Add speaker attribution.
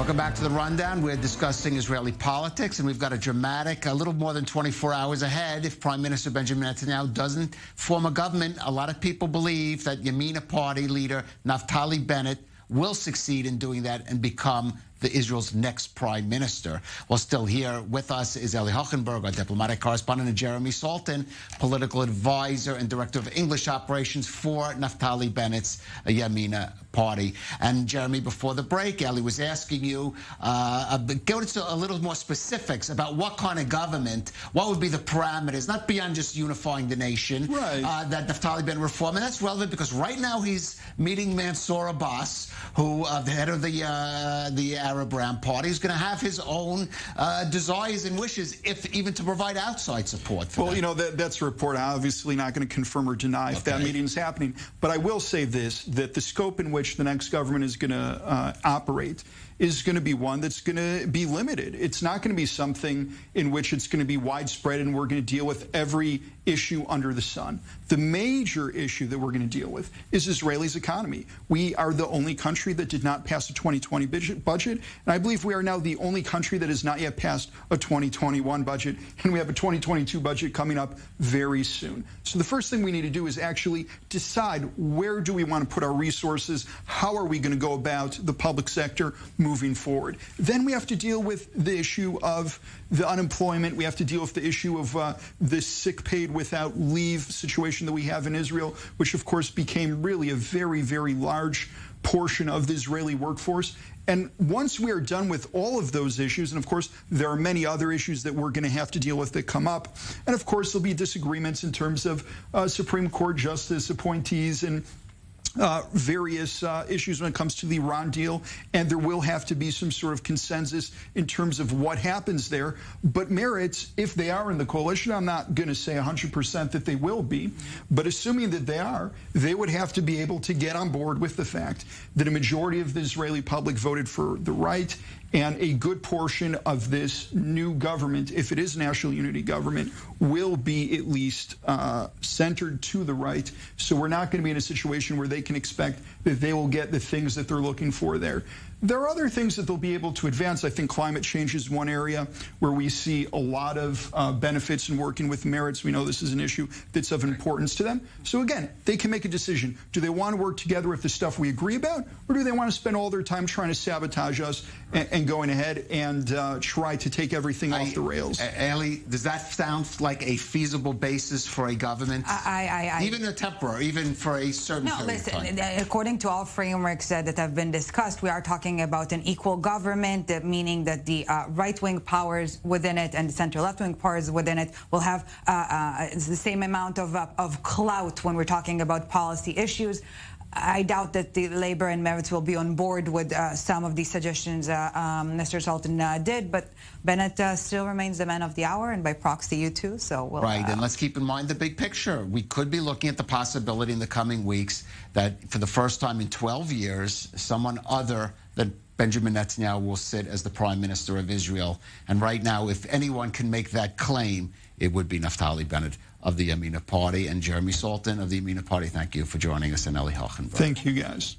Speaker 1: Welcome back to the Rundown. We're discussing Israeli politics, and we've got a little more than 24 hours ahead. If Prime Minister Benjamin Netanyahu doesn't form a government, a lot of people believe that Yamina Party leader Naftali Bennett will succeed in doing that and become Israel's next prime minister. Well, still here with us is Eli Hochenberg, our diplomatic correspondent, and Jeremy Saltan, political advisor and director of English operations for Naftali Bennett's Yamina Party. And Jeremy, before the break, Eli was asking you, go into a little more specifics about what kind of government, what would be the parameters, not beyond just unifying the nation,
Speaker 2: right,
Speaker 1: that Naftali Bennett reform. And that's relevant because right now he's meeting Mansour Abbas, who, the head of the Arab Ram Party, is going to have his own desires and wishes, if even to provide outside support for
Speaker 2: Well,
Speaker 1: that.
Speaker 2: you know, that's a report. I'm obviously not going to confirm or deny if that meeting is happening. But I will say this, that the scope in which the next government is going to operate is going to be one that's going to be limited. It's not going to be something in which it's going to be widespread and we're going to deal with every issue under the sun. The major issue that we're going to deal with is Israel's economy. We are the only country that did not pass a 2020 budget, and I believe we are now the only country that has not yet passed a 2021 budget, and we have a 2022 budget coming up very soon. So the first thing we need to do is actually decide, where do we want to put our resources? How are we going to go about the public sector moving forward? Then we have to deal with the issue of the unemployment. We have to deal with the issue of the sick paid without leave situation that we have in Israel, which of course became really a very, very large portion of the Israeli workforce. And once we are done with all of those issues, and of course there are many other issues that we're going to have to deal with that come up, and of course there'll be disagreements in terms of Supreme Court justice appointees and various issues when it comes to the Iran deal, and there will have to be some sort of consensus in terms of what happens there. But Meretz, if they are in the coalition, I'm not going to say 100% that they will be, but assuming that they are, they would have to be able to get on board with the fact that a majority of the Israeli public voted for the right, and a good portion of this new government, if it is a national unity government, will be at least centered to the right. So we're not going to be in a situation where they can expect that they will get the things that they're looking for there. There are other things that they'll be able to advance. I think climate change is one area where we see a lot of benefits in working with Meretz. We know this is an issue that's of importance to them. So again, they can make a decision. Do they want to work together with the stuff we agree about, or do they want to spend all their time trying to sabotage us and going ahead and try to take everything off the rails?
Speaker 1: Eli, does that sound like a feasible basis for a government? Even a temporary, even for a certain period of time?
Speaker 3: No, listen, according to all frameworks that have been discussed, we are talking about an equal government, meaning that the right-wing powers within it and the center-left-wing powers within it will have the same amount of clout when we're talking about policy issues. I doubt that the Labour and Meretz will be on board with some of these suggestions Mr. Saltan did, but Bennett still remains the man of the hour, and by proxy you too. So we'll,
Speaker 1: right, and let's keep in mind the big picture. We could be looking at the possibility in the coming weeks that for the first time in 12 years, someone other than Benjamin Netanyahu will sit as the Prime Minister of Israel. And right now, if anyone can make that claim, it would be Naftali Bennett of the Yamina Party. And Jeremy Saltan of the Yamina Party, thank you for joining us, and Eli Hochenberg.
Speaker 2: Thank you, guys.